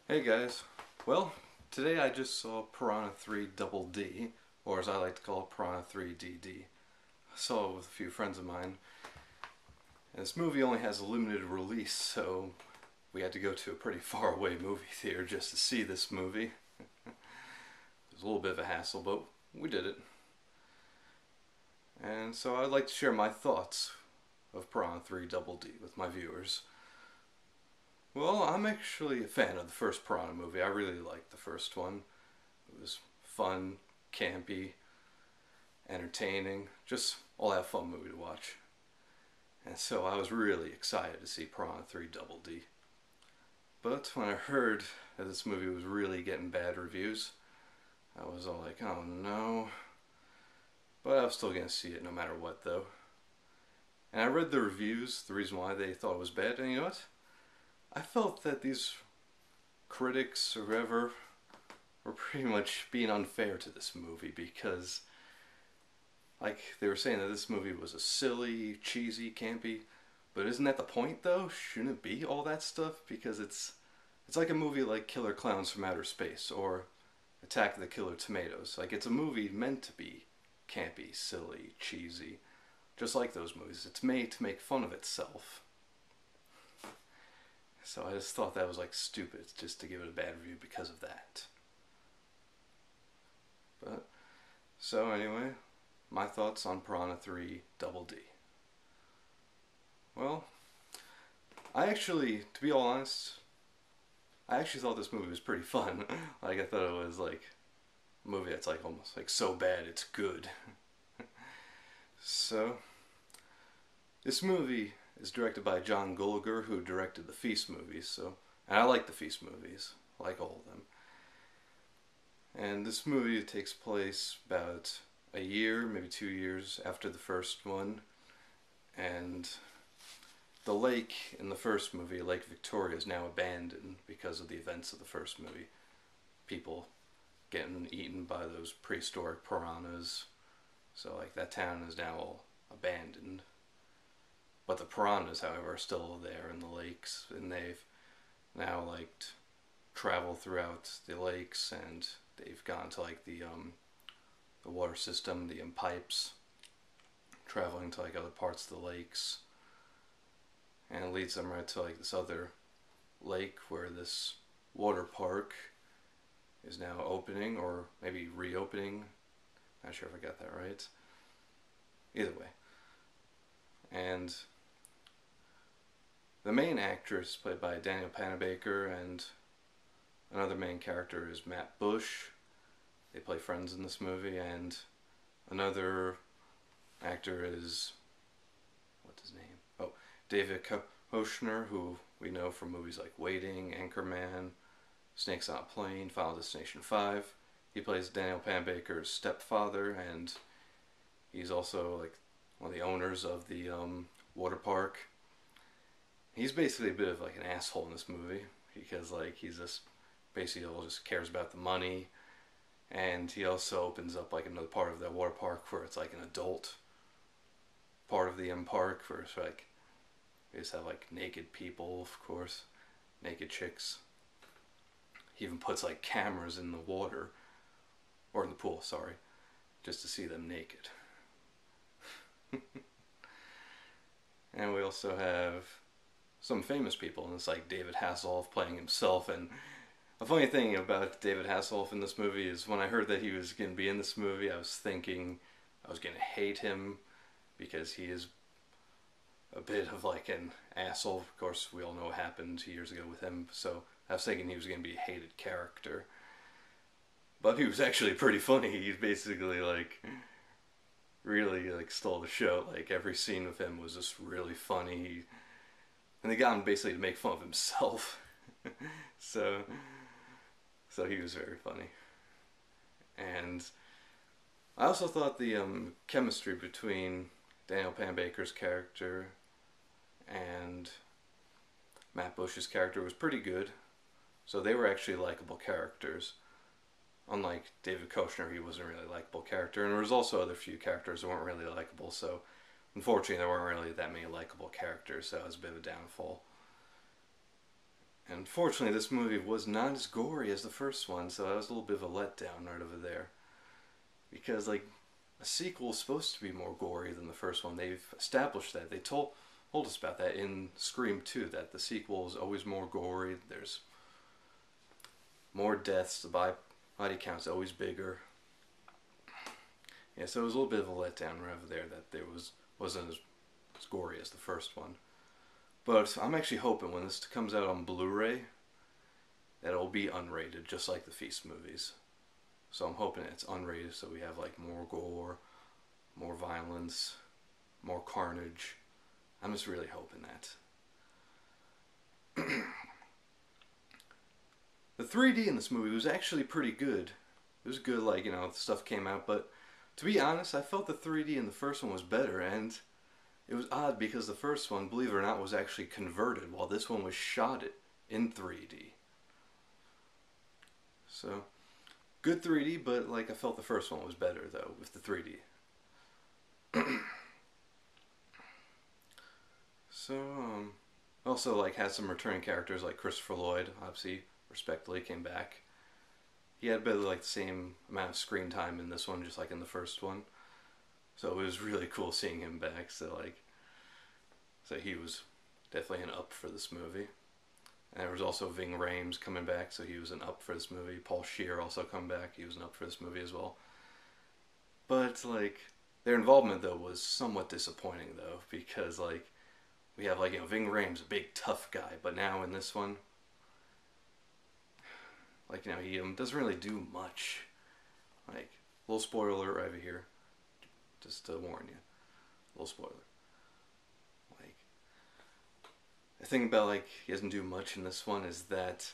Hey guys, well, today I just saw Piranha 3 Double D, or as I like to call it, Piranha 3 DD. I saw it with a few friends of mine, and this movie only has a limited release, so we had to go to a pretty far away movie theater just to see this movie. It was a little bit of a hassle, but we did it. And so I'd like to share my thoughts of Piranha 3 Double D with my viewers. Well, I'm actually a fan of the first Piranha movie. I really liked the first one. It was fun, campy, entertaining, just all that fun movie to watch. And so I was really excited to see Piranha 3 Double D. But when I heard that this movie was really getting bad reviews, I was all like, oh no. But I was still gonna see it no matter what though. And I read the reviews, the reason why they thought it was bad, and you know what? I felt that these critics or whoever were pretty much being unfair to this movie because, like, they were saying that this movie was a silly, cheesy, campy, but isn't that the point though? Shouldn't it be all that stuff? Because it's like a movie like Killer Clowns from Outer Space or Attack of the Killer Tomatoes. Like, it's a movie meant to be campy, silly, cheesy, just like those movies. It's made to make fun of itself. So I just thought that was like stupid just to give it a bad review because of that. But so anyway, my thoughts on Piranha 3 Double D. Well, to be all honest, I actually thought this movie was pretty fun. Like, I thought it was like a movie that's like almost like so bad it's good. So this movie is directed by John Gulager, who directed the Feast movies. And I like the Feast movies, I like all of them. And this movie takes place about a year, maybe 2 years after the first one. And the lake in the first movie, Lake Victoria, is now abandoned because of the events of the first movie. People getting eaten by those prehistoric piranhas. So like that town is now all abandoned. But the piranhas, however, are still there in the lakes, and they've now like traveled throughout the lakes, and they've gone to like the water system, the pipes, traveling to like other parts of the lakes, and it leads them right to like this other lake where this water park is now opening, or maybe reopening. Not sure if I got that right. Either way. And the main actor is played by Daniel Panabaker, and another main character is Matt Bush. They play friends in this movie, and another actor is, what's his name? Oh, David Koechner, who we know from movies like Waiting, Anchorman, Snakes on a Plane, Final Destination 5. He plays Daniel Panabaker's stepfather, and he's also like one of the owners of the water park. He's basically a bit of like an asshole in this movie because like he's just basically all just cares about the money, and he also opens up like another part of the water park where it's like an adult part of the park where it's like they just have like naked people, of course, naked chicks. He even puts like cameras in the water, or in the pool, sorry, just to see them naked. And we also have some famous people, and it's like David Hasselhoff playing himself. And a funny thing about David Hasselhoff in this movie is when I heard that he was going to be in this movie, I was thinking I was going to hate him because he is a bit of like an asshole. Of course, we all know what happened 2 years ago with him, so I was thinking he was going to be a hated character. But he was actually pretty funny. He basically like really like stole the show. Like every scene with him was just really funny. And they got him basically to make fun of himself. so he was very funny. And I also thought the chemistry between Daniel Panabaker's character and Matt Bush's character was pretty good. So they were actually likable characters. Unlike David Koechner, he wasn't really a likable character. And there was also other few characters that weren't really likable, so unfortunately there weren't really that many likable characters, so that was a bit of a downfall. And fortunately, this movie was not as gory as the first one, so that was a little bit of a letdown right over there. Because, like, a sequel is supposed to be more gory than the first one. They've established that. They told us about that in Scream 2, that the sequel is always more gory. There's more deaths. The body count's always bigger. Yeah, so it was a little bit of a letdown right over there that there wasn't as gory as the first one. But I'm actually hoping when this comes out on Blu-ray that it'll be unrated, just like the Feast movies. So I'm hoping it's unrated, so we have like more gore, more violence, more carnage. I'm just really hoping that. The 3D in this movie was actually pretty good. It was good, like, the stuff came out, but to be honest, I felt the 3D in the first one was better, and it was odd because the first one, believe it or not, was actually converted, while this one was shot in 3D. So, good 3D, but like I felt the first one was better though with the 3D. So, also like had some returning characters like Christopher Lloyd, obviously, respectfully came back. He had about like the same amount of screen time in this one, just like in the first one. So it was really cool seeing him back. So he was definitely an up for this movie. And there was also Ving Rhames coming back, so he was an up for this movie. Paul Scheer also come back, he was an up for this movie as well. But like their involvement though was somewhat disappointing though, because like we have like Ving Rhames, a big tough guy, but now in this one, like he doesn't really do much. Like little spoiler alert right over here, just to warn you, little spoiler. Like the thing about like he doesn't do much in this one is that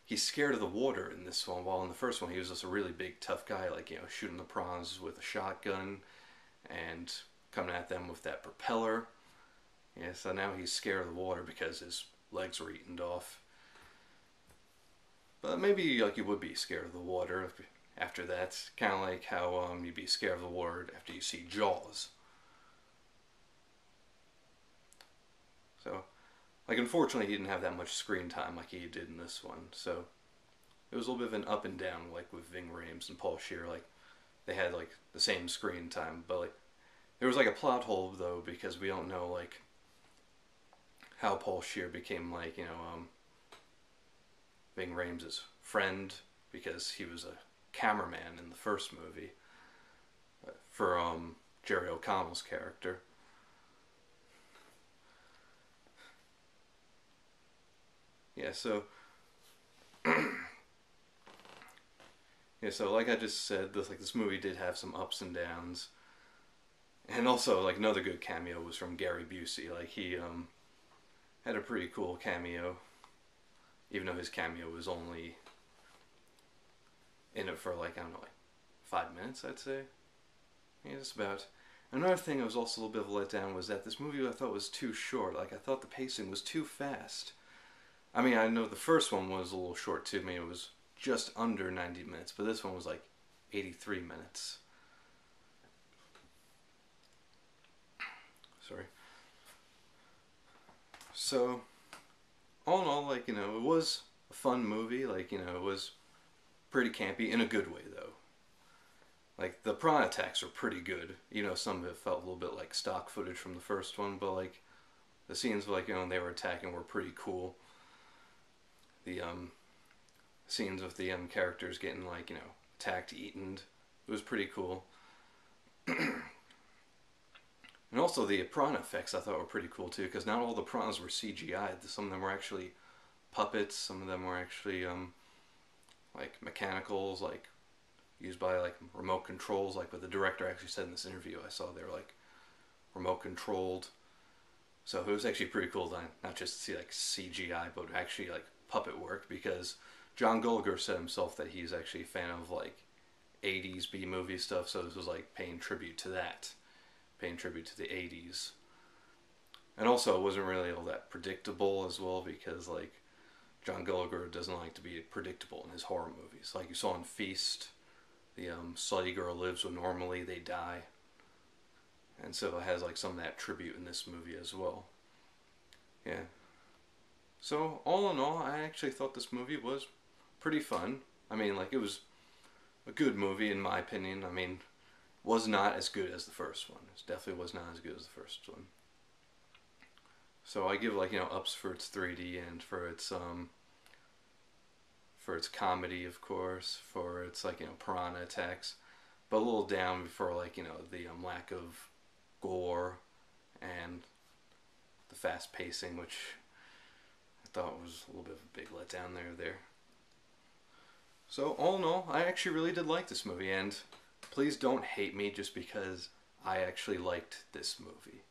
he's scared of the water in this one, while in the first one he was just a really big tough guy, like shooting the prawns with a shotgun and coming at them with that propeller. Yeah, so now he's scared of the water because his legs were eaten off. But maybe like you would be scared of the water after that, kind of like how you'd be scared of the water after you see Jaws. So, like unfortunately he didn't have that much screen time like he did in this one, so it was a little bit of an up and down, like with Ving Rhames and Paul Scheer. Like they had like the same screen time, but like there was like a plot hole though, because we don't know like how Paul Scheer became like Ving Rhames' friend, because he was a cameraman in the first movie for Jerry O'Connell's character. Yeah, so yeah, so like I just said, this movie did have some ups and downs, and also like another good cameo was from Gary Busey. Like he had a pretty cool cameo, even though his cameo was only in it for like, I don't know, like 5 minutes, I'd say. Yeah, just about. Another thing that was also a little bit of a letdown was that this movie I thought was too short. Like I thought the pacing was too fast. I mean, I know the first one was a little short too. I mean, it was just under 90 minutes, but this one was like 83 minutes. Sorry. So, all in all, like, it was a fun movie. Like, it was pretty campy in a good way, though. Like, the prawn attacks were pretty good. Some of it felt a little bit like stock footage from the first one, but, like, the scenes, like, when they were attacking were pretty cool. The, scenes of the, characters getting, like, attacked, eaten, it was pretty cool. And also the prawn effects I thought were pretty cool too, because not all the prawns were CGI. Some of them were actually puppets. Some of them were actually like mechanicals, like used by like remote controls. Like what the director actually said in this interview I saw, they were like remote controlled. So it was actually pretty cool to not just see like CGI, but actually like puppet work, because John Gallagher said himself that he's actually a fan of like 80s B-movie stuff, so this was like paying tribute to that. Paying tribute to the 80s. And also it wasn't really all that predictable as well, because like John Gallagher doesn't like to be predictable in his horror movies. Like you saw in Feast, the slutty girl lives when normally they die. And so it has like some of that tribute in this movie as well. Yeah. So all in all, I actually thought this movie was pretty fun. I mean, like, it was a good movie in my opinion. I mean, was not as good as the first one. It definitely was not as good as the first one. So I give, like, ups for its 3D and for its comedy, of course, for its, like, piranha attacks, but a little down for, like, the lack of gore and the fast pacing, which I thought was a little bit of a big letdown there. So all in all, I actually really did like this movie, and please don't hate me just because I actually liked this movie,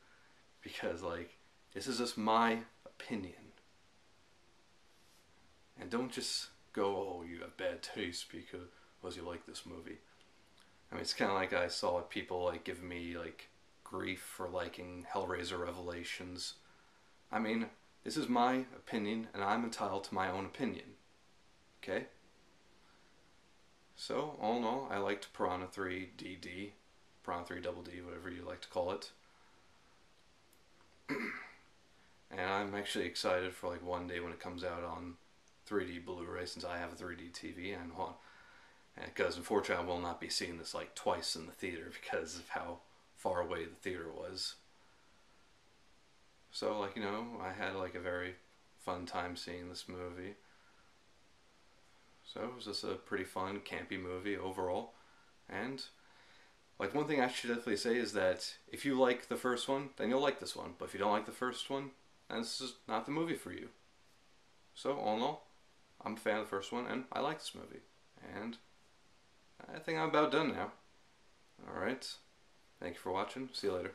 because, like, this is just my opinion, and don't just go, oh, you have bad taste because you like this movie. I mean, it's kind of like I saw people, like, give me, like, grief for liking Hellraiser Revelations. I mean, this is my opinion, and I'm entitled to my own opinion. Okay? So, all in all, I liked Piranha 3 DD, Piranha 3 Double D, whatever you like to call it. And I'm actually excited for, like, one day when it comes out on 3D Blu-ray, since I have a 3D TV, and because unfortunately I will not be seeing this, like, twice in the theater because of how far away the theater was. So, like, I had, like, a very fun time seeing this movie. So it was just a pretty fun, campy movie overall. And, like, one thing I should definitely say is that if you like the first one, then you'll like this one. But if you don't like the first one, then this is not the movie for you. So, all in all, I'm a fan of the first one, and I like this movie. And I think I'm about done now. Alright. Thank you for watching. See you later.